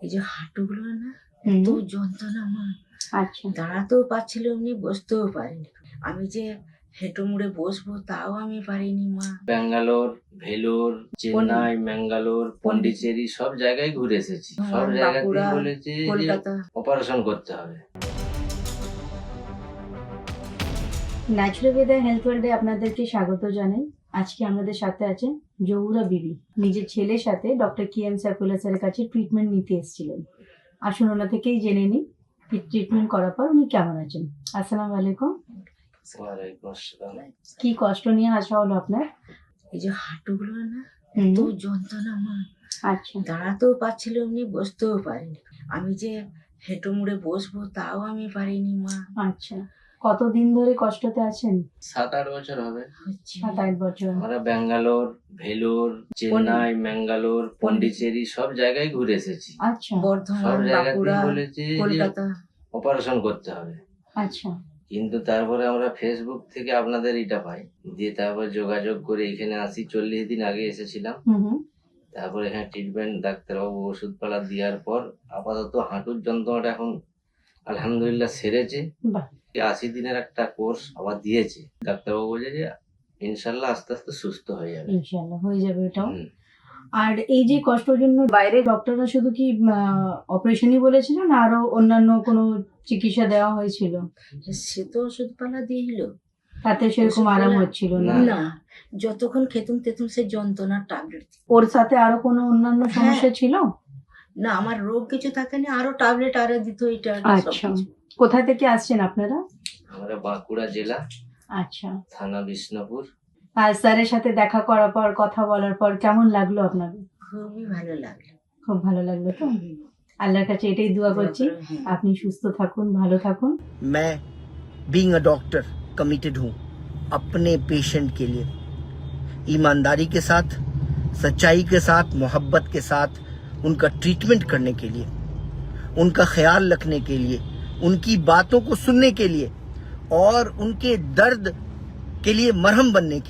এই যে হাঁটুগুলো না হুম। এত যন্ত্রণা মা, আচ্ছা দাঁড়াতেও পারছিল এমনি, বসতেও পারিনি। আমি যে হেঁটু মুড়ে বসবো তাও আমি পারিনি মা। ব্যাঙ্গালোর, ভেলোর, চেন্নাই, ম্যাঙ্গালোর, পন্ডিচেরি সব জায়গায় ঘুরে এসেছি। সব জায়গাতেই বাঁকুড়া, বলেছে যে কলকাতা। অপারেশন করতে হবে। ন্যাচুরালবেদা হেলথ ওয়ার্ল্ডে আপনাদেরকে স্বাগত জানাই। আজকে আমাদের সাথে আছেন জহুরা বিবি, নিজের ছেলের সাথে ডক্টর KM সাইফুল্লাহ স্যারের কাছে ট্রিটমেন্ট নিতে এসেছিলেন। আসুন ওনা থেকেই জেনে নিই ট্রিটমেন্ট করার পর উনি কেমন আছেন। আসসালামু আলাইকুম। ওয়ালাইকুম আসসালাম। কি কষ্ট নিয়ে আসা হলো আপনার? এই যে হাঁটুগুলো না হুম। এত যন্ত্রণা মা, আচ্ছা দাঁড়াতেও পারছিল এমনি, বসতেও পারিনি। আমি যে হেঁটু মুড়ে বসবো তাও আমি পারিনি মা। আচ্ছা, কতদিন ধরে কষ্টতে আছেন? 7-8 বছর হবে। হচ্ছে 7-8 বছর। আমরা ব্যাঙ্গালোর, ভেলোর, চেন্নাই, ম্যাঙ্গালোর, পন্ডিচেরি সব জায়গায় ঘুরে এসেছি। আচ্ছা সব বর্ধমান, জায়গাতেই বাঁকুড়া, বলেছে যে কলকাতা। অপারেশন করতে হবে। আচ্ছা কিন্তু তারপরে আমরা ফেসবুক থেকে আপনাদের এটা পাই, দিয়ে তারপর যোগাযোগ করে এখানে আসি। 40 দিন আগে এসেছিলাম। হুম। তারপর এখানে ট্রিটমেন্ট, ডাক্তারবাবু ওষুধপালা দেওয়ার পর আপাতত হাঁটুর যন্ত্রণাটা এখন আলহামদুলিল্লাহ সেরেছে। বাহ। 80 দিনের একটা কোর্স আবার দিয়েছে। ডাক্তারবাবু বলেছে যে ইনশাল্লাহ আস্তে আস্তে সুস্থ হয়ে যাবে। ইনশাআল্লাহ হয়ে যাবে এটাও। হুম। আর এই যে কষ্টের জন্য বাইরে ডক্টররা শুধু কি অপারেশনই বলেছিল না আরো অন্যান্য কোনো চিকিৎসা দেওয়া হয়েছিল? সে তো ওষুধপালা দিল, তাতে সেরকম আরাম হচ্ছিল না? না। না, যতক্ষণ খেতুম তেতুম সে যন্ত্রণার ট্যাবলেট। ওর সাথে আরো কোনো অন্যান্য সমস্যা ছিল? না, আমার রোগ কিছু থাকেনি, আরো ট্যাবলেট আরো দিত এটা আচ্ছা, কোথা থেকে আসছেন আপনারা? আমরা বাঁকুড়া জেলা, আচ্ছা, থানা বিষ্ণুপুর। আর স্যারের সাথে দেখা করার পর কথা বলার পর কেমন লাগলো আপনাদের? খুবই ভালো লাগলো। খুব ভালো লাগলো তো? আল্লাহর কাছে এটাই দোয়া করছি আপনি সুস্থ থাকুন, ভালো থাকুন। मैं बीइंग अ डॉक्टर कमिटेड हूँ अपने पेशेंट के लिए, ईमानदारी के साथ, सच्चाई के साथ, मोहब्बत के साथ उनका ट्रीटमेंट करने के लिए, उनका ख्याल रखने के लिए, उनकी बातों को सुनने के लिए और उनके दर्द के लिए मरहम बनने के लिए।